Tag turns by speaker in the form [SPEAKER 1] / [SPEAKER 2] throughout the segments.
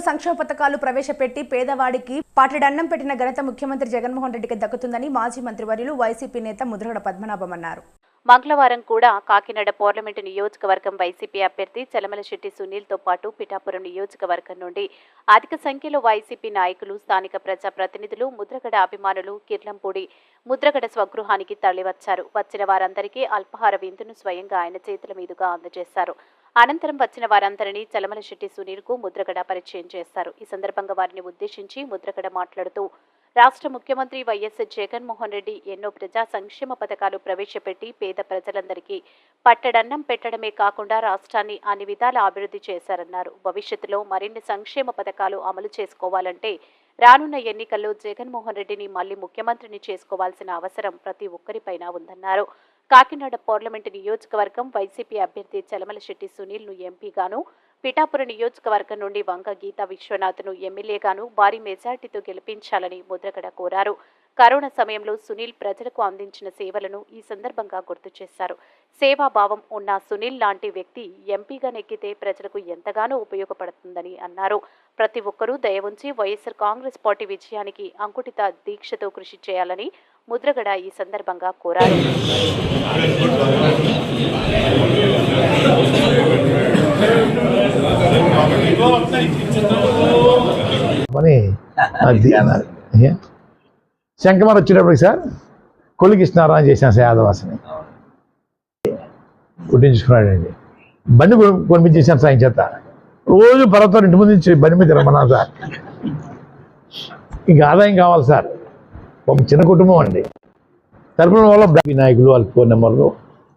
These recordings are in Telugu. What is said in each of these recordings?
[SPEAKER 1] సంక్షేమ పథకాలు ప్రవేశపెట్టి పేదవాడికి పాటెడన్నం పెట్టిన ఘనత ముఖ్యమంత్రి జగన్మోహన్ రెడ్డికి దక్కుతుందని మాజీ మంత్రివర్యులు వైసీపీ నేత ముద్రగడ పద్మనాభం అన్నారు.
[SPEAKER 2] మంగళవారం కూడా కాకినాడ పార్లమెంటు నియోజకవర్గం వైసీపీ అభ్యర్థి చలమలశెట్టి సునీల్తో పాటు పిఠాపురం నియోజకవర్గం నుండి అధిక సంఖ్యలో వైసీపీ నాయకులు, స్థానిక ప్రజాప్రతినిధులు, ముద్రగడ అభిమానులు కిర్లంపూడి ముద్రగడ స్వగృహానికి తరలివచ్చారు. వచ్చిన వారందరికీ అల్పాహార విందును స్వయంగా ఆయన చేతుల మీదుగా అందజేశారు. అనంతరం వచ్చిన వారందరినీ చలమలశెట్టి సునీల్కు ముద్రగడ పరిచయం చేశారు. ఈ సందర్భంగా వారిని ఉద్దేశించి ముద్రగడ మాట్లాడుతూ, రాష్ట్ర ముఖ్యమంత్రి వైఎస్ జగన్మోహన్ రెడ్డి ఎన్నో ప్రజా సంక్షేమ పథకాలు ప్రవేశపెట్టి పేద ప్రజలందరికీ పట్టడన్నం పెట్టడమే కాకుండా రాష్ట్రాన్ని అన్ని విధాల అభివృద్ధి చేశారన్నారు. భవిష్యత్తులో మరిన్ని సంక్షేమ పథకాలు అమలు చేసుకోవాలంటే రానున్న ఎన్నికల్లో జగన్మోహన్ రెడ్డిని మళ్లీ ముఖ్యమంత్రిని చేసుకోవాల్సిన అవసరం ప్రతి ఒక్కరిపైన ఉందన్నారు. కాకినాడ పార్లమెంటు నియోజకవర్గం వైసీపీ అభ్యర్థి చలమలశెట్టి సునీల్ను ఎంపీగాను, పిఠాపురం నియోజకవర్గం నుండి వంగ గీతా విశ్వనాథ్ను ఎమ్మెల్యేగాను భారీ మెజార్టీతో గెలిపించాలని ముద్రగడ కోరారు. కరోనా సమయంలో సునీల్ ప్రజలకు అందించిన సేవలను ఈ సందర్భంగా గుర్తు చేశారు. సేవాభావం ఉన్న సునీల్ లాంటి వ్యక్తి ఎంపీగా నెగ్గితే ప్రజలకు ఎంతగానో ఉపయోగపడుతుందని అన్నారు. ప్రతి ఒక్కరూ దయ ఉంచి వైఎస్ఆర్ కాంగ్రెస్ పార్టీ విజయానికి అంకుటిత దీక్షతో కృషి చేయాలని ముద్రగడ ఈ సందర్భంగా కోరారు.
[SPEAKER 3] శంకమార్ వచ్చేటప్పటికి సార్ కొలికి ఇస్తున్నారా చేశాను సార్ యాదవాసిని కుట్టించుకున్నాడండి. బండి కొనిపించేసాను సార్ ఆయన చేత. రోజు పర్వతం ఇంటి ముందు నుంచి బండి మీద రమ్మన్నాను సార్. ఇంకా ఆదాయం కావాలి సార్. ఒక చిన్న కుటుంబం అండి. తరపున వల్ల నాయకులు వాళ్ళ ఫోన్ నెంబర్లు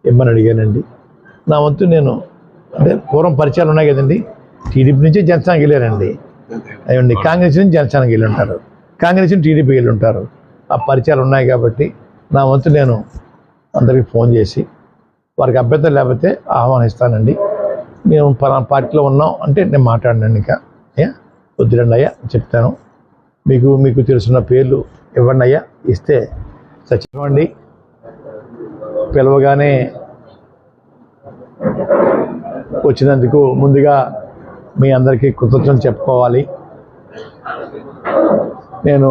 [SPEAKER 3] ఇమ్మని అడిగానండి. నా వంతు నేను అంటే పూర్వం పరిచయాలు ఉన్నాయి కదండి. టీడీపీ నుంచి జనసేనకి వెళ్ళారండి. అయ్యండి కాంగ్రెస్ నుంచి జనసేనకి వెళ్ళి ఉంటారు, కాంగ్రెస్ నుంచి టీడీపీకి వెళ్ళి ఉంటారు. ఆ పరిచయాలు ఉన్నాయి కాబట్టి నా వంతు నేను అందరికీ ఫోన్ చేసి వారికి అభ్యర్థులు లేకపోతే ఆహ్వానిస్తానండి. మేము పలానా పార్టీలో ఉన్నాం అంటే నేను మాట్లాడినండి. ఇంకా వద్దురండి అయ్యా చెప్తాను. మీకు తెలుసున్న పేర్లు ఇవ్వండి అయ్యా, ఇస్తే సచివండి. పిలవగానే వచ్చినందుకు ముందుగా మీ అందరికీ కృతజ్ఞతలు చెప్పుకోవాలి. నేను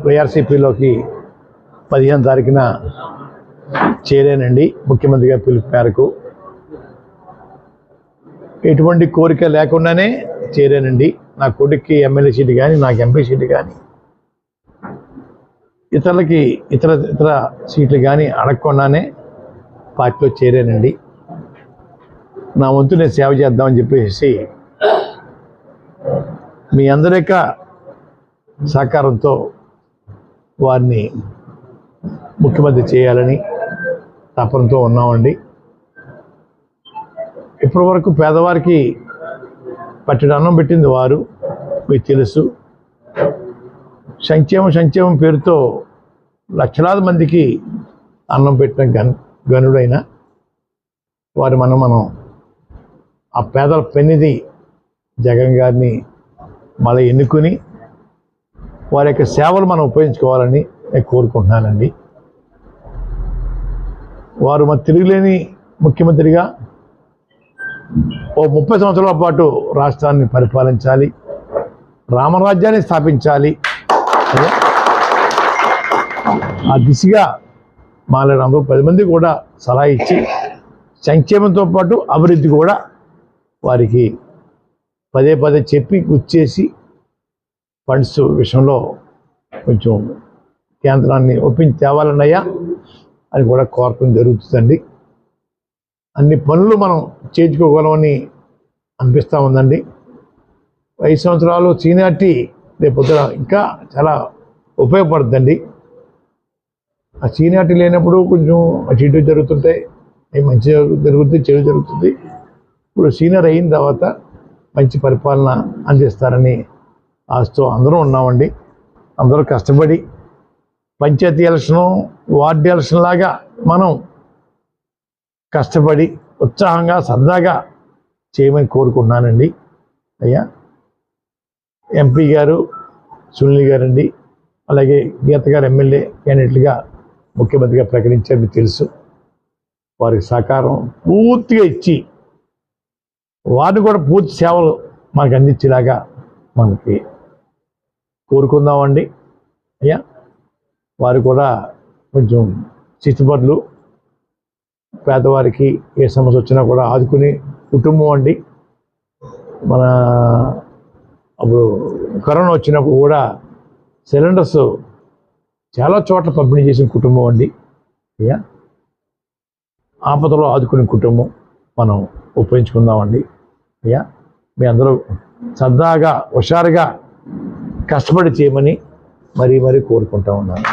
[SPEAKER 3] వైఆర్సీపీలోకి 15 తారీఖున చేరానండి. ముఖ్యమంత్రి గారి పిలుపు మేరకు ఎటువంటి కోరిక లేకుండానే చేరానండి. నా కొడుక్కి ఎమ్మెల్యే సీటు కానీ, నాకు ఎంపీ సీటు కానీ, ఇతరులకి ఇతర సీట్లు కానీ అడగకుండానే పార్టీలో చేరానండి. నా వంతు నేను సేవ చేద్దామని చెప్పేసి మీ అందరి యొక్క సహకారంతో వారిని ముఖ్యమంత్రి చేయాలని తపనతో ఉన్నామండి. ఇప్పటి వరకు పేదవారికి పట్టెడు అన్నం పెట్టింది వారు, మీకు తెలుసు. సంక్షేమం పేరుతో లక్షలాది మందికి అన్నం పెట్టిన గనుడైన వారు మనం ఆ పేదల పెన్నిధి జగన్ గారిని మళ్ళీ ఎన్నుకుని వారి యొక్క సేవలు మనం ఉపయోగించుకోవాలని నేను కోరుకుంటున్నానండి. వారు మన తిరుగులేని ముఖ్యమంత్రిగా 30 సంవత్సరాల పాటు రాష్ట్రాన్ని పరిపాలించాలి, రామరాజ్యాన్ని స్థాపించాలి. ఆ దిశగా మాలో 10 మంది కూడా సలహా ఇచ్చి సంక్షేమంతో పాటు అభివృద్ధి కూడా వారికి పదే చెప్పి గుర్చేసి ఫండ్స్ విషయంలో కొంచెం కేంద్రాన్ని ఒప్పించి తేవాలన్నయ్యా అని కూడా కోరటం జరుగుతుందండి. అన్ని పనులు మనం చేయించుకోగలమని అనిపిస్తూ ఉందండి. 5 సంవత్సరాలు సీనియారిటీ రేపొద్దున ఇంకా చాలా ఉపయోగపడుతుందండి. ఆ సీనియారిటీ లేనప్పుడు కొంచెం అటు ఇటు జరుగుతుంటాయి, మంచి జరుగుతుంది, చెడు జరుగుతుంది. ఇప్పుడు సీనియర్ అయిన తర్వాత మంచి పరిపాలన అందిస్తారని ఆశతో అందరూ ఉన్నామండి. అందరూ కష్టపడి పంచాయతీ ఎలక్షను, వార్డు ఎలక్షన్ లాగా మనం కష్టపడి ఉత్సాహంగా సరదాగా చేయమని కోరుకుంటున్నానండి. అయ్యా ఎంపీ గారు సునీల్ గారండి, అలాగే గీత గారు ఎమ్మెల్యే క్యాండిడేట్లుగా ముఖ్యమంత్రిగా ప్రకటించారు, మీకు తెలుసు. వారికి సహకారం పూర్తిగా ఇచ్చి వారిని కూడా పూర్తి సేవలు మనకు అందించేలాగా మనకి కోరుకుందామండి. అయ్యా వారు కూడా కొంచెం చిచ్చుబడులు పేదవారికి ఏ సమస్య వచ్చినా కూడా ఆదుకునే కుటుంబం అండి. మన అప్పుడు కరోనా వచ్చినప్పుడు కూడా సిలిండర్స్ చాలా చోట్ల పంపిణీ చేసిన కుటుంబం అండి. అయ్యా ఆపదలో ఆదుకునే కుటుంబం మనం ఉపయోగించుకుందామండి. అయ్యా మీ అందరూ సరదాగా హుషారుగా కష్టపడి చేయమని మరీ కోరుకుంటా ఉన్నాను.